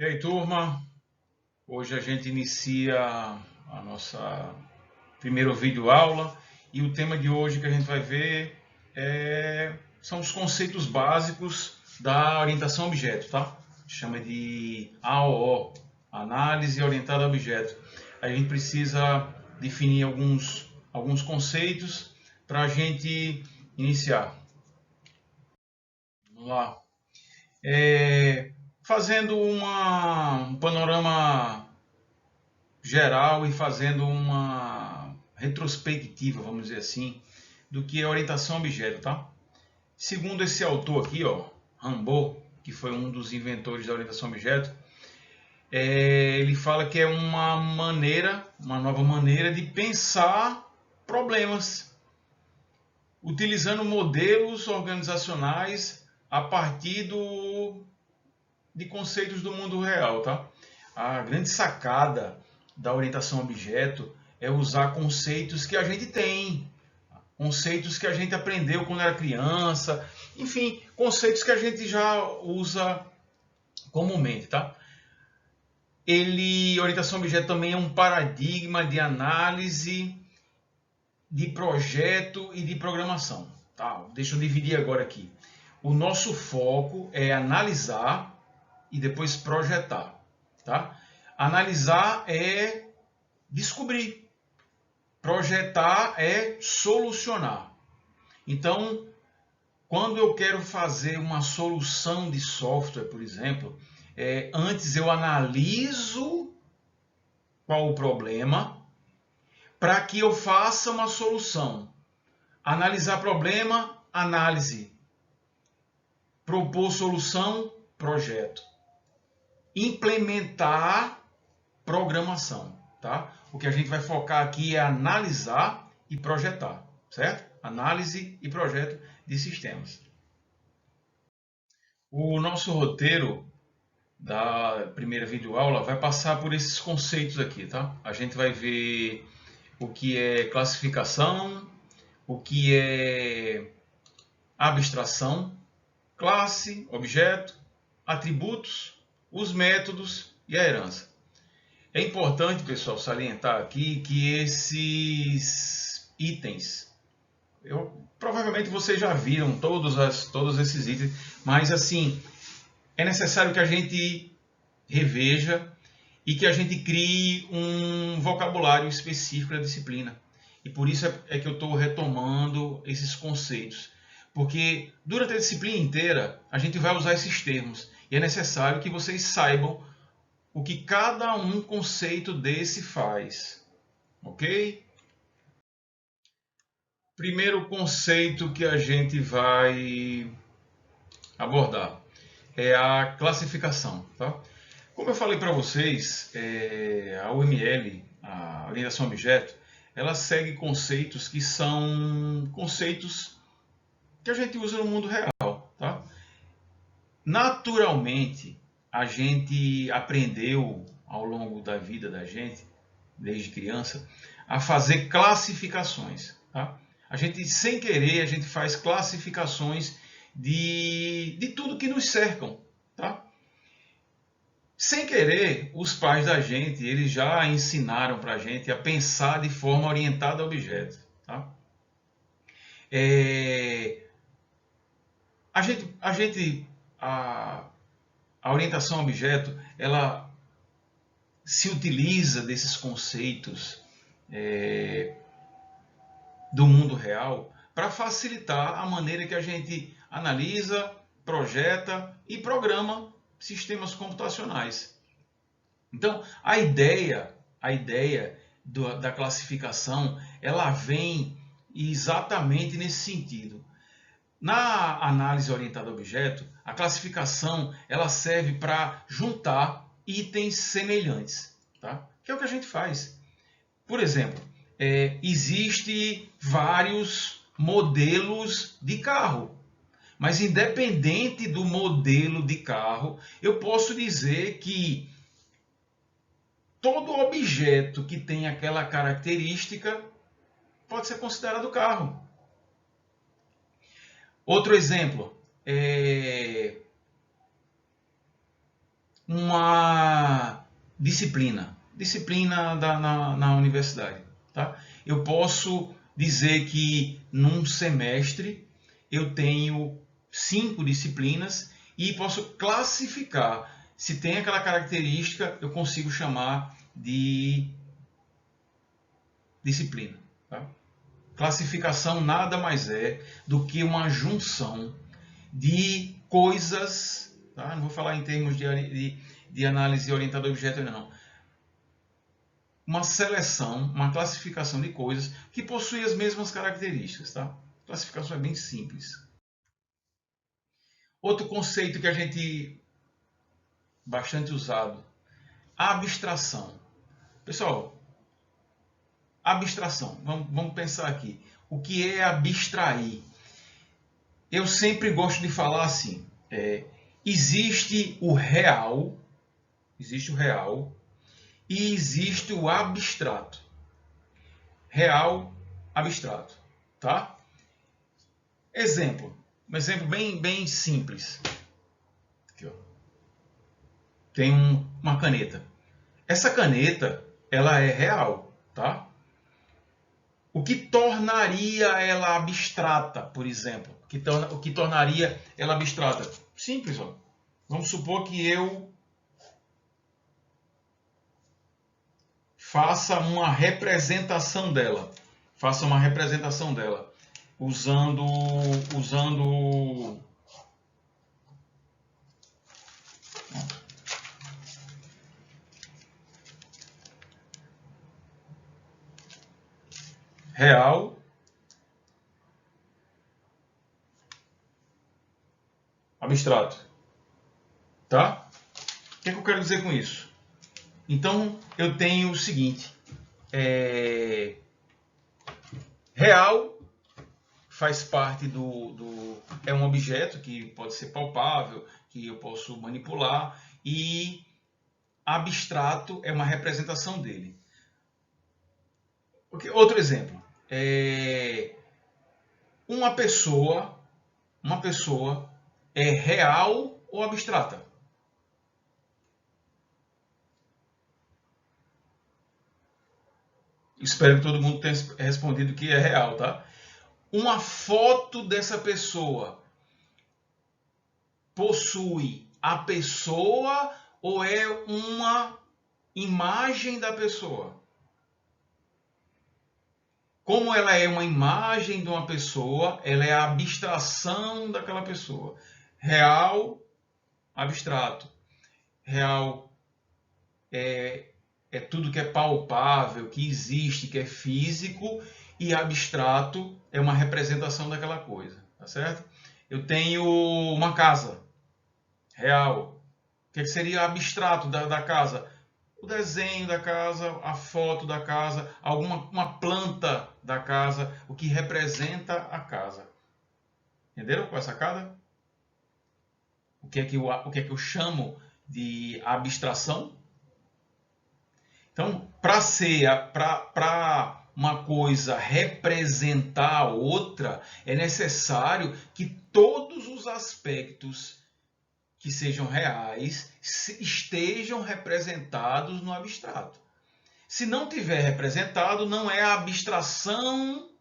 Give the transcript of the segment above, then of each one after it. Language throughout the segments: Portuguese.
E aí, turma? Hoje a gente inicia a nossa primeira videoaula e o tema de hoje que a gente vai ver são os conceitos básicos da orientação a objeto, tá? Chama de AOO, Análise Orientada a Objeto. A gente precisa definir alguns conceitos para a gente iniciar. Vamos lá. Fazendo um panorama geral e fazendo uma retrospectiva, vamos dizer assim, do que é orientação a objeto, tá? Segundo esse autor aqui, ó, Rambaud, que foi um dos inventores da orientação a objeto, ele fala que é uma nova maneira de pensar problemas, utilizando modelos organizacionais a partir de conceitos do mundo real, tá? A grande sacada da orientação a objeto é usar conceitos que a gente tem, conceitos que a gente aprendeu quando era criança, enfim, conceitos que a gente já usa comumente, tá? Orientação a objeto também é um paradigma de análise de projeto e de programação, tá? Deixa eu dividir agora aqui. O nosso foco é analisar e depois projetar, tá? Analisar é descobrir, projetar é solucionar. Então, quando eu quero fazer uma solução de software, por exemplo, antes eu analiso qual o problema para que eu faça uma solução. Analisar problema, análise. Propor solução, projeto. Implementar, programação, tá? O que a gente vai focar aqui é analisar e projetar, certo? Análise e projeto de sistemas. O nosso roteiro da primeira videoaula vai passar por esses conceitos aqui, tá? A gente vai ver o que é classificação, o que é abstração, classe, objeto, atributos, os métodos e a herança. É importante, pessoal, salientar aqui que esses itens, provavelmente vocês já viram todos esses itens, mas assim, é necessário que a gente reveja e que a gente crie um vocabulário específico da disciplina. E por isso é que eu estou retomando esses conceitos. Porque durante a disciplina inteira a gente vai usar esses termos. E é necessário que vocês saibam o que cada um conceito desse faz. Ok? Primeiro conceito que a gente vai abordar é a classificação. Tá? Como eu falei para vocês, a UML, a orientação a objeto, ela segue conceitos que são conceitos que a gente usa no mundo real. Tá? Naturalmente, a gente aprendeu ao longo da vida da gente, desde criança, a fazer classificações. Tá? A gente, sem querer, a gente faz classificações de tudo que nos cercam. Tá? Sem querer, os pais da gente, eles já ensinaram para a gente a pensar de forma orientada a objetos. Tá? A orientação a objeto, ela se utiliza desses conceitos do mundo real para facilitar a maneira que a gente analisa, projeta e programa sistemas computacionais. Então, a ideia da classificação, ela vem exatamente nesse sentido. Na análise orientada a objeto, a classificação ela serve para juntar itens semelhantes, tá? Que é o que a gente faz. Por exemplo, existe vários modelos de carro, mas independente do modelo de carro, eu posso dizer que todo objeto que tem aquela característica pode ser considerado carro. Outro exemplo, uma disciplina na universidade. Tá? Eu posso dizer que num semestre eu tenho 5 disciplinas e posso classificar. Se tem aquela característica, eu consigo chamar de disciplina. Tá? Classificação nada mais é do que uma junção de coisas, tá? Não vou falar em termos de análise orientada a objeto, não. Uma seleção, uma classificação de coisas que possuem as mesmas características. Tá? A classificação é bem simples. Outro conceito que a gente bastante usado, abstração. Pessoal, abstração, vamos pensar aqui. O que é abstrair? Eu sempre gosto de falar assim, existe o real e existe o abstrato. Real, abstrato, tá? Um exemplo bem simples. Aqui, ó. Tem uma caneta. Essa caneta, ela é real, tá? O que tornaria ela abstrata, por exemplo? O que tornaria ela abstrata? Simples, ó. Vamos supor que eu faça uma representação dela. Usando real, abstrato. Tá? O que eu quero dizer com isso? Então, eu tenho o seguinte. Real faz parte é um objeto que pode ser palpável, que eu posso manipular, e abstrato é uma representação dele. Outro exemplo. Uma pessoa é real ou abstrata? Espero que todo mundo tenha respondido que é real, tá? Uma foto dessa pessoa possui a pessoa ou é uma imagem da pessoa? Como ela é uma imagem de uma pessoa, ela é a abstração daquela pessoa. Real, abstrato. Real é tudo que é palpável, que existe, que é físico, e abstrato é uma representação daquela coisa, tá certo? Eu tenho uma casa, real. O que seria abstrato da casa? O desenho da casa, a foto da casa, uma planta da casa, o que representa a casa. Entenderam qual é a sacada? O que é que eu chamo de abstração? Então, para uma coisa representar a outra, é necessário que todos os aspectos que sejam reais estejam representados no abstrato. Se não tiver representado, não é a abstração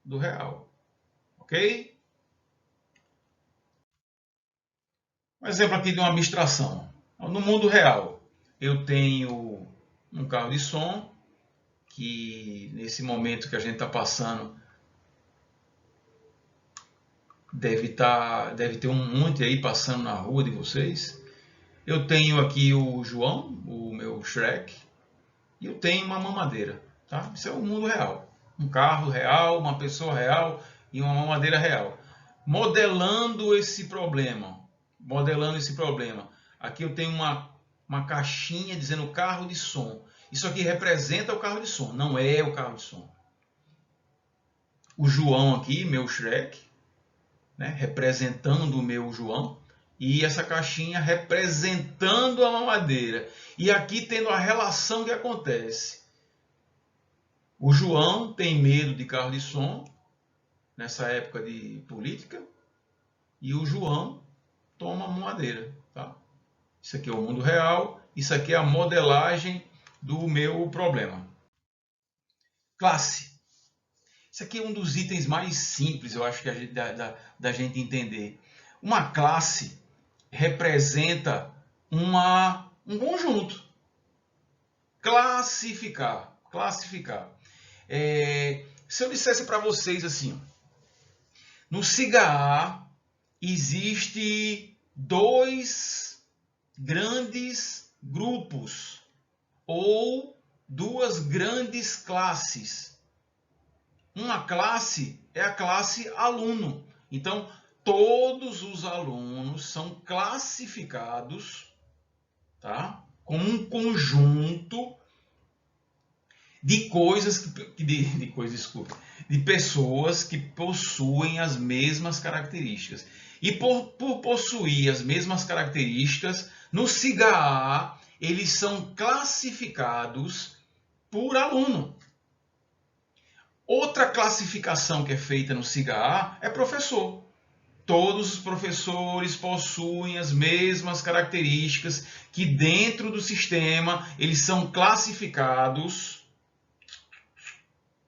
do real. Ok? Um exemplo aqui de uma abstração. No mundo real, eu tenho um carro de som que nesse momento que a gente está passando deve ter um monte aí passando na rua de vocês. Eu tenho aqui o João, o meu Shrek, e eu tenho uma mamadeira. Tá? Isso é o mundo real. Um carro real, uma pessoa real e uma mamadeira real. Modelando esse problema. Aqui eu tenho uma caixinha dizendo carro de som. Isso aqui representa o carro de som, não é o carro de som. O João aqui, meu Shrek, né, representando o meu João, e essa caixinha representando a mamadeira. E aqui tendo a relação que acontece. O João tem medo de carro de som, nessa época de política, e o João toma mamadeira. Tá? Isso aqui é o mundo real, isso aqui é a modelagem do meu problema. Classe. Isso aqui é um dos itens mais simples, eu acho, que da gente entender. Uma classe representa um conjunto. Classificar. Se eu dissesse para vocês assim, no SIGA A existe 2 grandes grupos ou 2 grandes classes. Uma classe é a classe aluno. Então, todos os alunos são classificados, tá? Como um conjunto de de pessoas que possuem as mesmas características. E por possuir as mesmas características, no SIGA A, eles são classificados por aluno. Outra classificação que é feita no SIGA A é professor. Todos os professores possuem as mesmas características que dentro do sistema eles são classificados.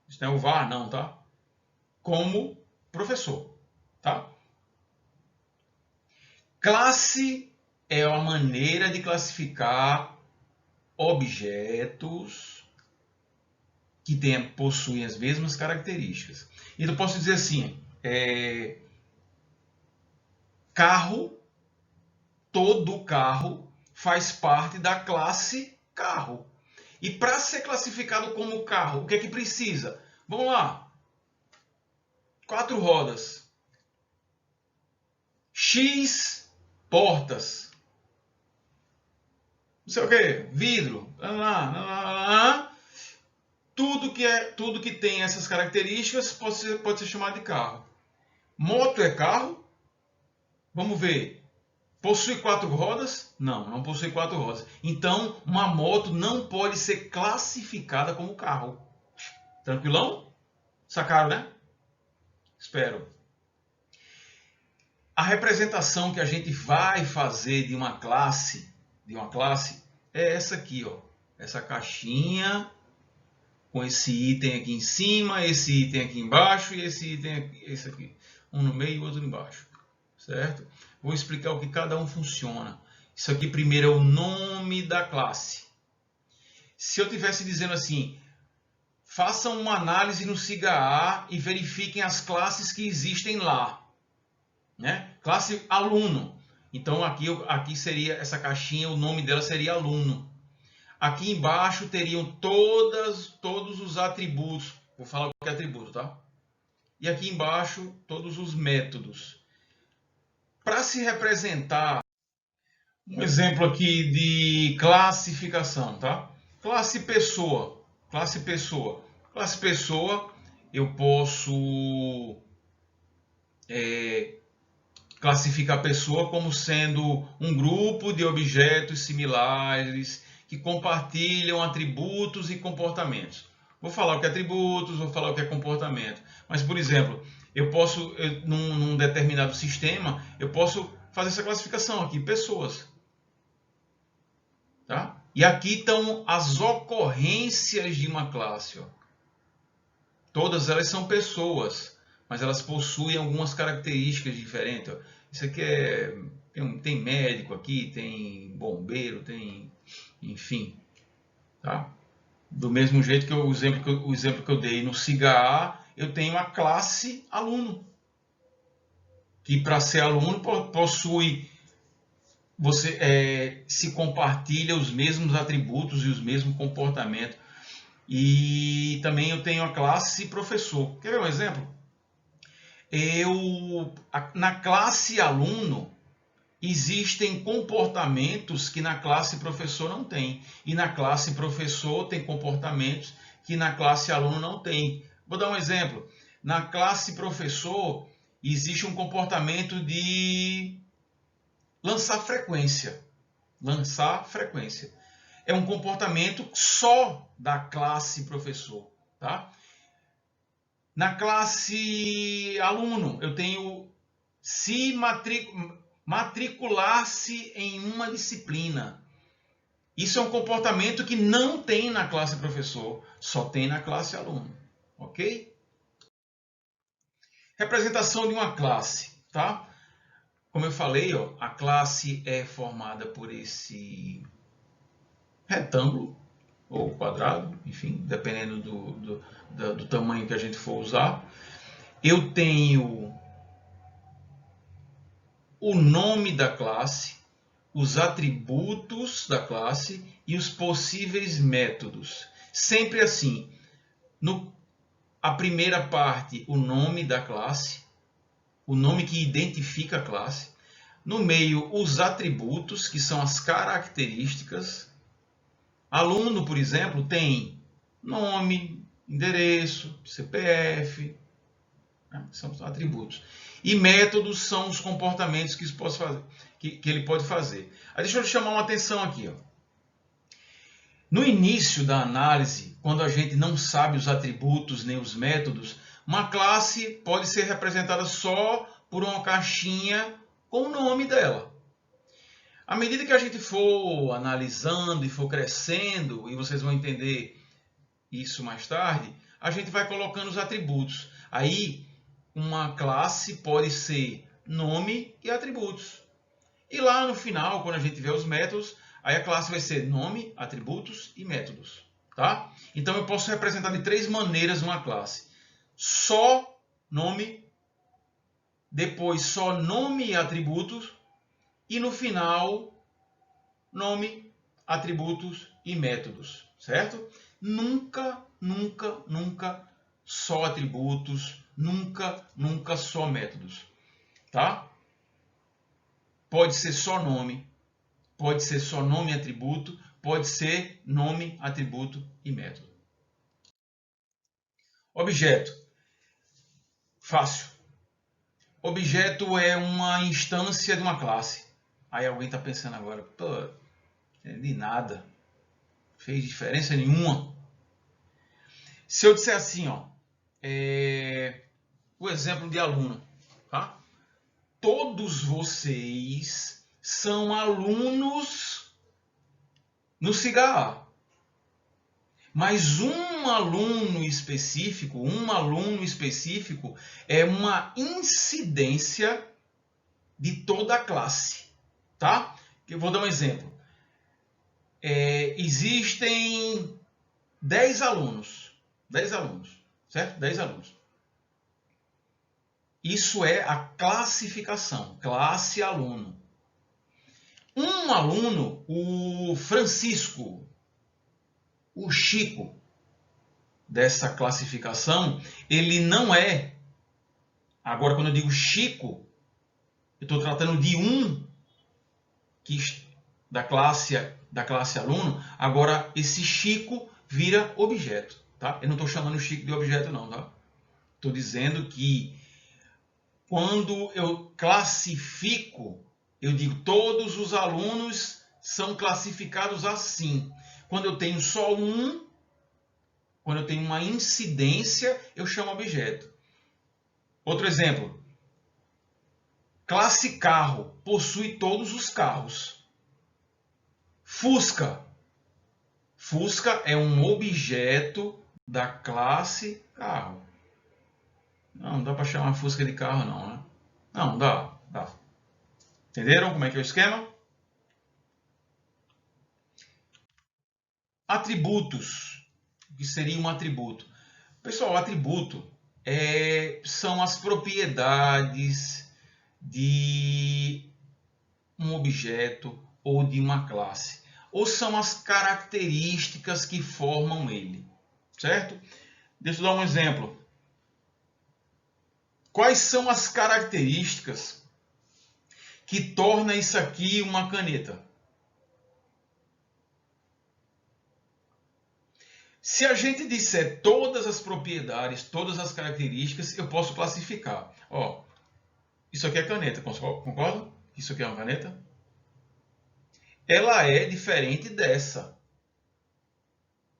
Isso não é o VAR, não, tá? Como professor, tá? Classe é a maneira de classificar objetos que possuem as mesmas características. Então, eu posso dizer assim, carro, todo carro faz parte da classe carro. E para ser classificado como carro, o que é que precisa? Vamos lá. 4 rodas. X portas. Não sei o que. Vidro. Tudo que tem essas características pode ser chamado de carro. Moto é carro? Vamos ver. Possui 4 rodas? Não, não possui 4 rodas. Então, uma moto não pode ser classificada como carro. Tranquilão? Sacaram, né? Espero. A representação que a gente vai fazer de uma classe é essa aqui, ó. Essa caixinha com esse item aqui em cima, esse item aqui embaixo e esse item aqui, esse aqui. Um no meio e outro embaixo. Certo? Vou explicar o que cada um funciona. Isso aqui primeiro é o nome da classe. Se eu tivesse dizendo assim, façam uma análise no SIGA A e verifiquem as classes que existem lá. Né? Classe aluno. Então aqui seria essa caixinha, o nome dela seria aluno. Aqui embaixo teriam todos os atributos. Vou falar o que é atributo, tá? E aqui embaixo todos os métodos. Para se representar um exemplo aqui de classificação, tá? Classe pessoa. Eu posso classificar a pessoa como sendo um grupo de objetos similares que compartilham atributos e comportamentos. Vou falar o que é atributos, vou falar o que é comportamento. Mas, por exemplo, num determinado sistema, eu posso fazer essa classificação aqui, pessoas. Tá? E aqui estão as ocorrências de uma classe. Ó. Todas elas são pessoas, mas elas possuem algumas características diferentes. Ó. Isso aqui tem médico aqui, tem bombeiro, tem, enfim, tá? Do mesmo jeito que o exemplo que eu dei no SIGA A, eu tenho a classe aluno, que para ser aluno possui, se compartilha os mesmos atributos e os mesmos comportamentos. E também eu tenho a classe professor. Quer ver um exemplo? Na classe aluno, existem comportamentos que na classe professor não tem. E na classe professor tem comportamentos que na classe aluno não tem. Vou dar um exemplo. Na classe professor, existe um comportamento de lançar frequência. É um comportamento só da classe professor. Tá? Na classe aluno, eu tenho matricular-se em uma disciplina. Isso é um comportamento que não tem na classe professor, só tem na classe aluno, ok? Representação de uma classe, tá? Como eu falei, ó, a classe é formada por esse retângulo ou quadrado, enfim, dependendo do tamanho que a gente for usar. Eu tenho o nome da classe, os atributos da classe e os possíveis métodos. Sempre assim, a primeira parte, o nome da classe, o nome que identifica a classe. No meio, os atributos, que são as características. Aluno, por exemplo, tem nome, endereço, CPF, né? São os atributos. E métodos são os comportamentos que ele pode fazer. Aí deixa eu chamar uma atenção aqui. Ó. No início da análise, quando a gente não sabe os atributos nem os métodos, uma classe pode ser representada só por uma caixinha com o nome dela. À medida que a gente for analisando e for crescendo, e vocês vão entender isso mais tarde, a gente vai colocando os atributos. Aí, uma classe pode ser nome e atributos. E lá no final, quando a gente vê os métodos, aí a classe vai ser nome, atributos e métodos. Tá? Então eu posso representar de 3 maneiras uma classe. Só nome, depois só nome e atributos, e no final, nome, atributos e métodos. Certo? Nunca, nunca, nunca só atributos, nunca, nunca só métodos. Tá? Pode ser só nome, pode ser só nome e atributo, pode ser nome, atributo e método. Objeto. Fácil. Objeto é uma instância de uma classe. Aí alguém está pensando agora, pô, de nada. Fez diferença nenhuma. Se eu disser assim, ó, o exemplo de aluno, tá? Todos vocês são alunos no CIGA. Mas um aluno específico é uma incidência de toda a classe, tá? Eu vou dar um exemplo. Existem 10 alunos, certo? 10 alunos. Isso é a classificação, classe aluno. Um aluno, o Francisco, o Chico, dessa classificação, ele não é. Agora, quando eu digo Chico, eu estou tratando de um da classe aluno. Agora, esse Chico vira objeto. Tá? Eu não estou chamando o Chico de objeto, não. Tá? Estou dizendo que quando eu classifico, eu digo todos os alunos são classificados assim. Quando eu tenho só um, quando eu tenho uma incidência, eu chamo objeto. Outro exemplo. Classe carro possui todos os carros. Fusca. Fusca é um objeto da classe carro. Não dá para chamar Fusca de carro, não, né? Não, dá. Entenderam como é que é o esquema? Atributos. O que seria um atributo? Pessoal, atributo são as propriedades de um objeto ou de uma classe. Ou são as características que formam ele. Certo? Deixa eu dar um exemplo. Quais são as características que tornam isso aqui uma caneta? Se a gente disser todas as propriedades, todas as características, eu posso classificar. Ó, isso aqui é caneta, concorda? Isso aqui é uma caneta. Ela é diferente dessa.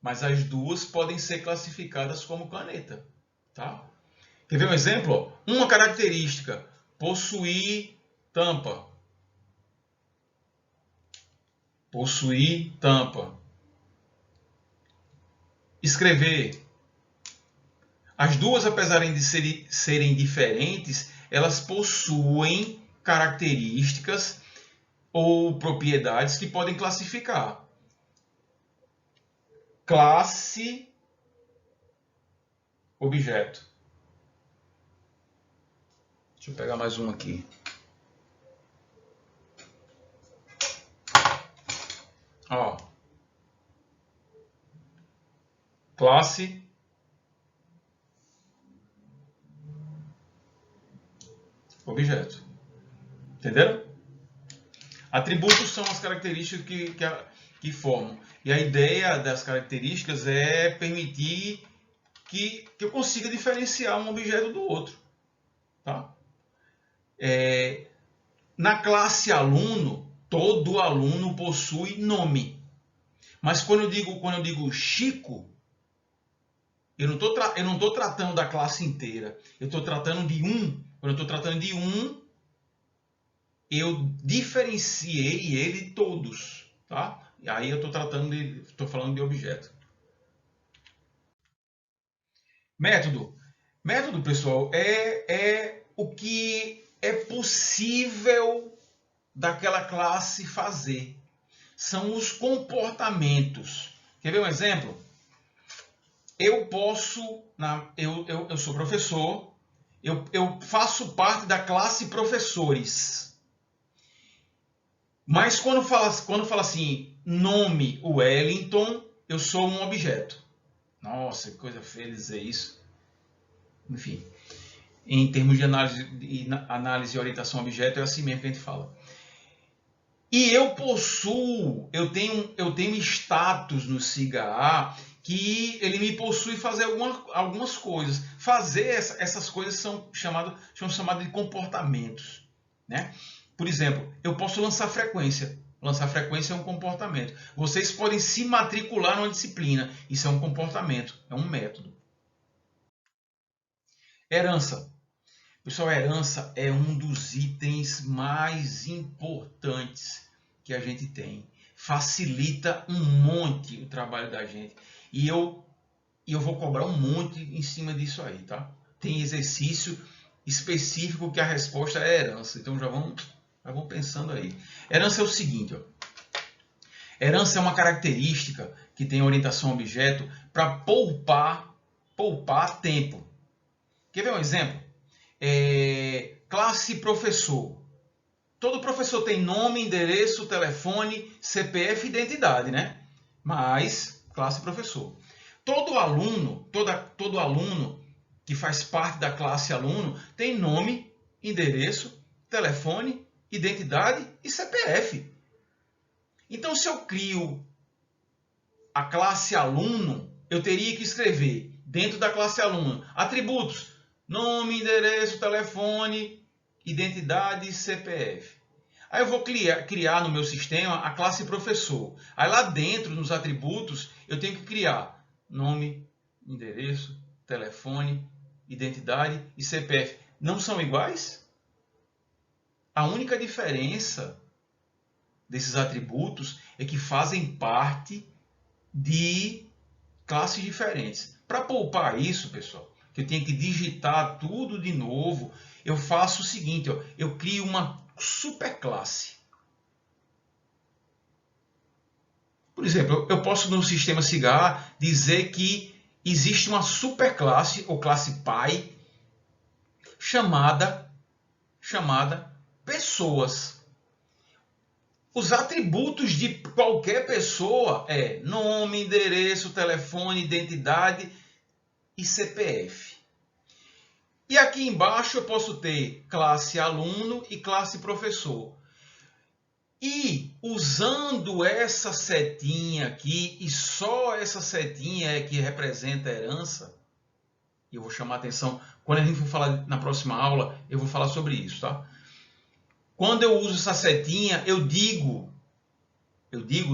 Mas as duas podem ser classificadas como caneta. Tá? Quer ver um exemplo? Uma característica, possuir tampa. Possuir tampa. Escrever. As duas, apesar de serem diferentes, elas possuem características ou propriedades que podem classificar. Classe, objeto. Deixa eu pegar mais um aqui. Ó. Classe, objeto. Entenderam? Atributos são as características que formam. E a ideia das características é permitir que eu consiga diferenciar um objeto do outro. Tá? Na classe aluno, todo aluno possui nome. Mas quando eu digo Chico, eu não estou tratando da classe inteira. Eu estou tratando de um. Quando eu estou tratando de um, eu diferenciei ele todos. Tá? E aí eu estou falando de objeto. Método. Método, pessoal, é o que é possível daquela classe fazer. São os comportamentos. Quer ver um exemplo? Eu sou professor, eu faço parte da classe professores. Mas quando fala assim, nome Wellington, eu sou um objeto. Nossa, que coisa feia dizer isso. Enfim, em termos de análise e orientação a objeto, é assim mesmo que a gente fala. E eu tenho status no SIGA-A que ele me possui fazer algumas coisas. Fazer essas coisas são chamadas de comportamentos. Né? Por exemplo, eu posso lançar frequência. Lançar frequência é um comportamento. Vocês podem se matricular numa disciplina. Isso é um comportamento, é um método. Herança. Pessoal, herança é um dos itens mais importantes que a gente tem. Facilita um monte o trabalho da gente. E eu vou cobrar um monte em cima disso aí, tá? Tem exercício específico que a resposta é herança. Então já vão pensando aí. Herança é o seguinte, ó. Herança é uma característica que tem orientação a objeto para poupar tempo. Quer ver um exemplo? Classe professor. Todo professor tem nome, endereço, telefone, CPF e identidade, né? Mas, classe professor. Todo aluno que faz parte da classe aluno tem nome, endereço, telefone, identidade e CPF. Então, se eu crio a classe aluno, eu teria que escrever dentro da classe aluno atributos: nome, endereço, telefone, identidade e CPF. Aí eu vou criar no meu sistema a classe professor. Aí lá dentro, nos atributos, eu tenho que criar nome, endereço, telefone, identidade e CPF. Não são iguais? A única diferença desses atributos é que fazem parte de classes diferentes. Para poupar isso, pessoal, que eu tenho que digitar tudo de novo, eu faço o seguinte, ó, eu crio uma superclasse. Por exemplo, eu posso no sistema SIGA dizer que existe uma superclasse ou classe pai chamada pessoas. Os atributos de qualquer pessoa é nome, endereço, telefone, identidade e CPF. E aqui embaixo eu posso ter classe aluno e classe professor. E usando essa setinha aqui, e só essa setinha é que representa a herança, eu vou chamar a atenção, quando a gente for falar na próxima aula, eu vou falar sobre isso, tá? Quando eu uso essa setinha, eu digo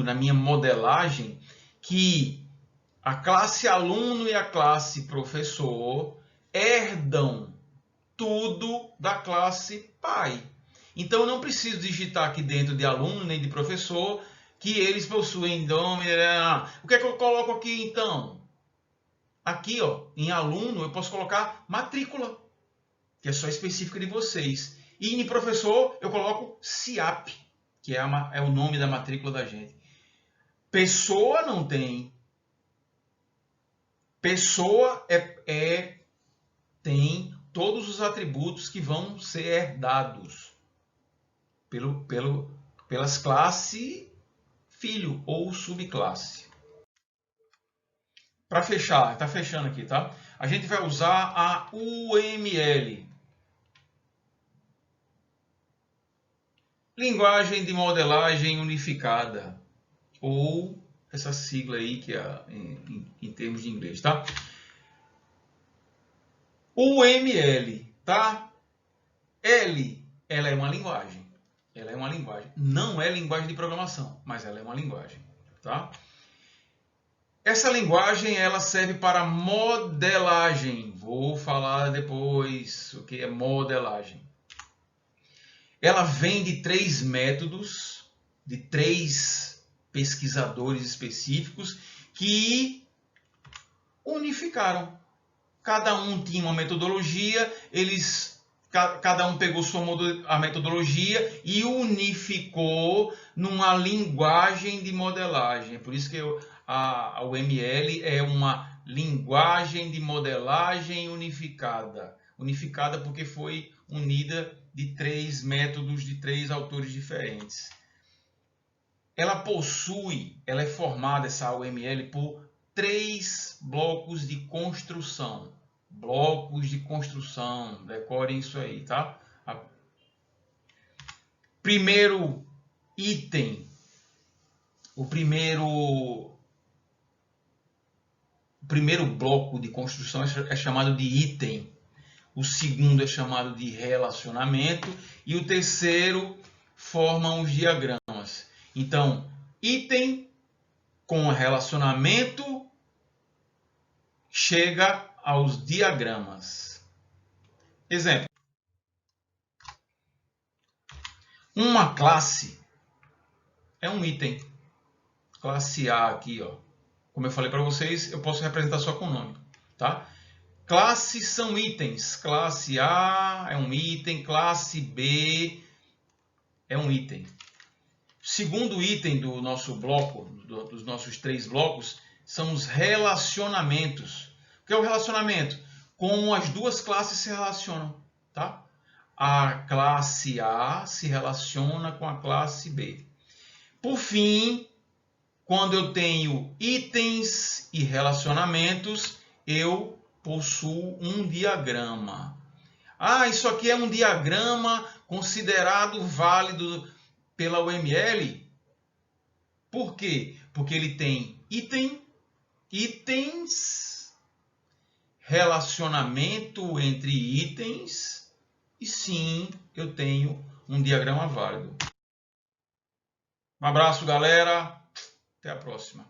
na minha modelagem que a classe aluno e a classe professor herdam tudo da classe pai. Então eu não preciso digitar aqui dentro de aluno nem de professor que eles possuem nome. O que é que eu coloco aqui então? Aqui, ó, em aluno, eu posso colocar matrícula, que é só específica de vocês. E em professor, eu coloco CIAP, que é o nome da matrícula da gente. Pessoa não tem. Pessoa tem todos os atributos que vão ser herdados pelas classes filho ou subclasse. Para fechar, está fechando aqui, tá? A gente vai usar a UML. Linguagem de modelagem unificada, ou essa sigla aí que é em termos de inglês, tá? UML, tá? Ela é uma linguagem. Ela é uma linguagem. Não é linguagem de programação, mas ela é uma linguagem, tá? Essa linguagem ela serve para modelagem. Vou falar depois o que é modelagem. Ela vem de 3 métodos, de 3 pesquisadores específicos que unificaram. Cada um tinha uma metodologia, cada um pegou a metodologia e unificou numa linguagem de modelagem. Por isso que a UML é uma linguagem de modelagem unificada. Unificada porque foi unida de 3 métodos de 3 autores diferentes. Ela é formada, essa UML, por 3 blocos de construção. Blocos de construção, decorem isso aí, tá? Primeiro item, o primeiro bloco de construção é chamado de item. O segundo é chamado de relacionamento e o terceiro formam os diagramas. Então, item com relacionamento chega aos diagramas. Exemplo. Uma classe é um item. Classe A aqui, ó. Como eu falei para vocês, eu posso representar só com o nome, tá? Classes são itens. Classe A é um item, classe B é um item. Segundo item do nosso bloco, dos nossos 3 blocos, são os relacionamentos. O que é o relacionamento? Como as duas classes se relacionam, tá? A classe A se relaciona com a classe B. Por fim, quando eu tenho itens e relacionamentos, eu possuo um diagrama. Isso aqui é um diagrama considerado válido pela UML. Por quê? Porque ele tem itens, relacionamento entre itens, e sim, eu tenho um diagrama válido. Um abraço, galera. Até a próxima.